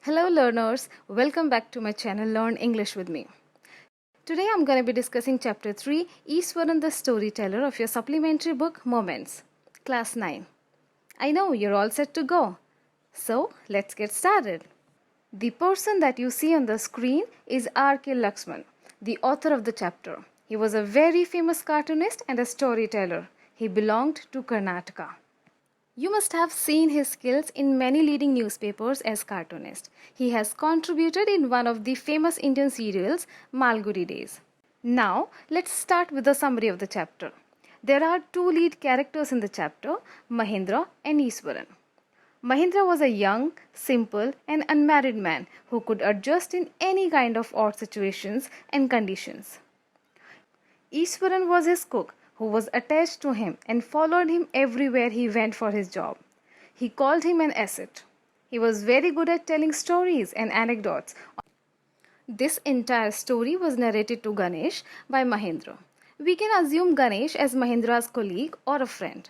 Hello learners, welcome back to my channel Learn English with me. Today I'm going to be discussing chapter 3, Iswaran the Storyteller of your supplementary book Moments, class 9. I know you're all set to go. So let's get started. The person that you see on the screen is R.K. Laxman, the author of the chapter. He was a very famous cartoonist and a storyteller. He belonged to Karnataka. You must have seen his skills in many leading newspapers as cartoonist. He has contributed in one of the famous Indian serials, Malgudi Days. Now, let's start with the summary of the chapter. There are two lead characters in the chapter, Mahindra and Iswaran. Mahindra was a young, simple and unmarried man who could adjust in any kind of odd situations and conditions. Iswaran was his cook, who was attached to him and followed him everywhere he went for his job. He called him an asset. He was very good at telling stories and anecdotes. This entire story was narrated to Ganesh by Mahindra. We can assume Ganesh as Mahindra's colleague or a friend.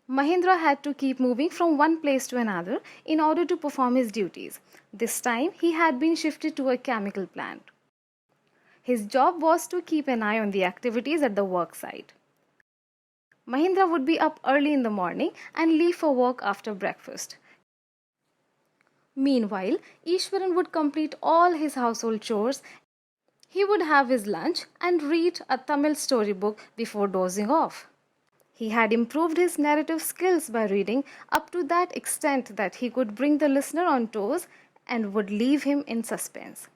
Mahindra had to keep moving from one place to another in order to perform his duties. This time he had been shifted to a chemical plant. His job was to keep an eye on the activities at the work site. Mahindra would be up early in the morning and leave for work after breakfast. Meanwhile, Iswaran would complete all his household chores. He would have his lunch and read a Tamil storybook before dozing off. He had improved his narrative skills by reading up to that extent that he could bring the listener on toes and would leave him in suspense.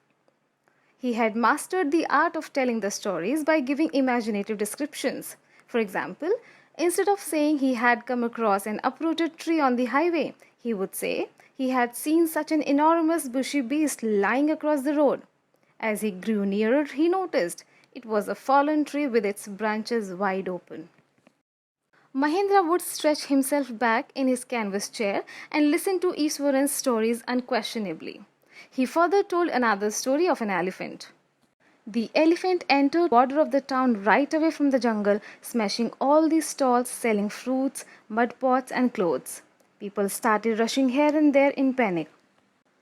He had mastered the art of telling the stories by giving imaginative descriptions. For example, instead of saying he had come across an uprooted tree on the highway, he would say he had seen such an enormous bushy beast lying across the road. As he grew nearer, he noticed it was a fallen tree with its branches wide open. Mahindra would stretch himself back in his canvas chair and listen to Iswaran's stories unquestionably. He further told another story of an elephant. The elephant entered the border of the town right away from the jungle, smashing all the stalls selling fruits, mud pots and clothes. People started rushing here and there in panic.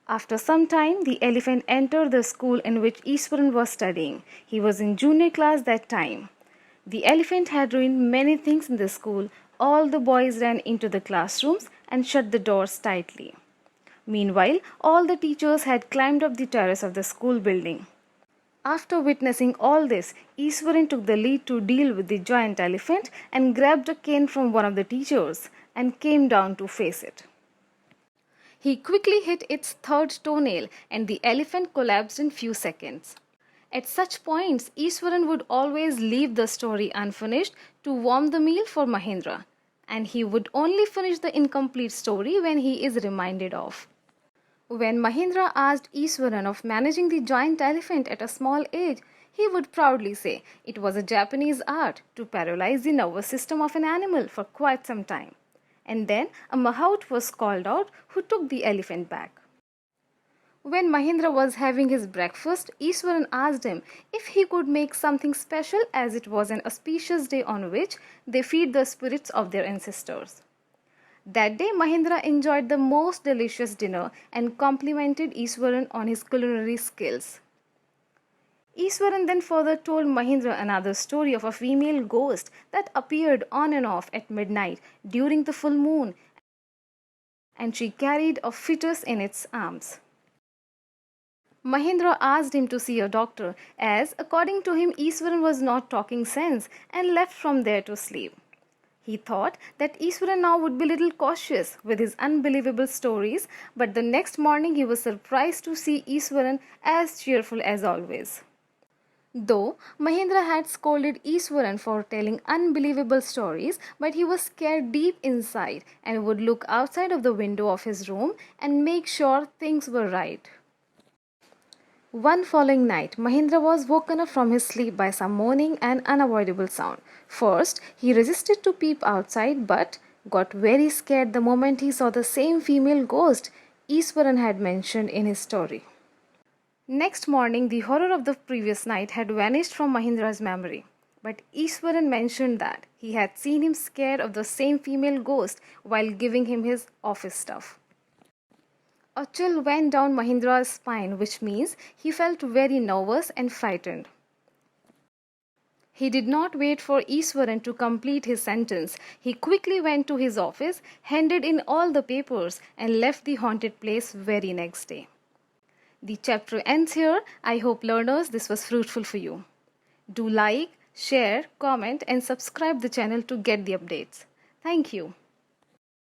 After some time, the elephant entered the school in which Iswaran was studying. He was in junior class that time. The elephant had ruined many things in the school. All the boys ran into the classrooms and shut the doors tightly. Meanwhile, all the teachers had climbed up the terrace of the school building. After witnessing all this, Iswaran took the lead to deal with the giant elephant and grabbed a cane from one of the teachers and came down to face it. He quickly hit its third toenail and the elephant collapsed in few seconds. At such points, Iswaran would always leave the story unfinished to warm the meal for Mahindra, and he would only finish the incomplete story when he is reminded of. When Mahindra asked Iswaran of managing the giant elephant at a small age, he would proudly say it was a Japanese art to paralyze the nervous system of an animal for quite some time. And then a mahout was called out who took the elephant back. When Mahindra was having his breakfast, Iswaran asked him if he could make something special as it was an auspicious day on which they feed the spirits of their ancestors. That day, Mahindra enjoyed the most delicious dinner and complimented Iswaran on his culinary skills. Iswaran then further told Mahindra another story of a female ghost that appeared on and off at midnight during the full moon, and she carried a fetus in its arms. Mahindra asked him to see a doctor as, according to him, Iswaran was not talking sense and left from there to sleep. He thought that Iswaran now would be a little cautious with his unbelievable stories, but the next morning he was surprised to see Iswaran as cheerful as always. Though Mahindra had scolded Iswaran for telling unbelievable stories, but he was scared deep inside and would look outside of the window of his room and make sure things were right. One following night, Mahindra was woken up from his sleep by some moaning and unavoidable sound. First, he resisted to peep outside but got very scared the moment he saw the same female ghost Iswaran had mentioned in his story. Next morning, the horror of the previous night had vanished from Mahindra's memory. But Iswaran mentioned that he had seen him scared of the same female ghost while giving him his office stuff. A chill went down Mahindra's spine, which means he felt very nervous and frightened. He did not wait for Iswaran to complete his sentence. He quickly went to his office, handed in all the papers, and left the haunted place very next day. The chapter ends here. I hope, learners, this was fruitful for you. Do like, share, comment, and subscribe the channel to get the updates. Thank you.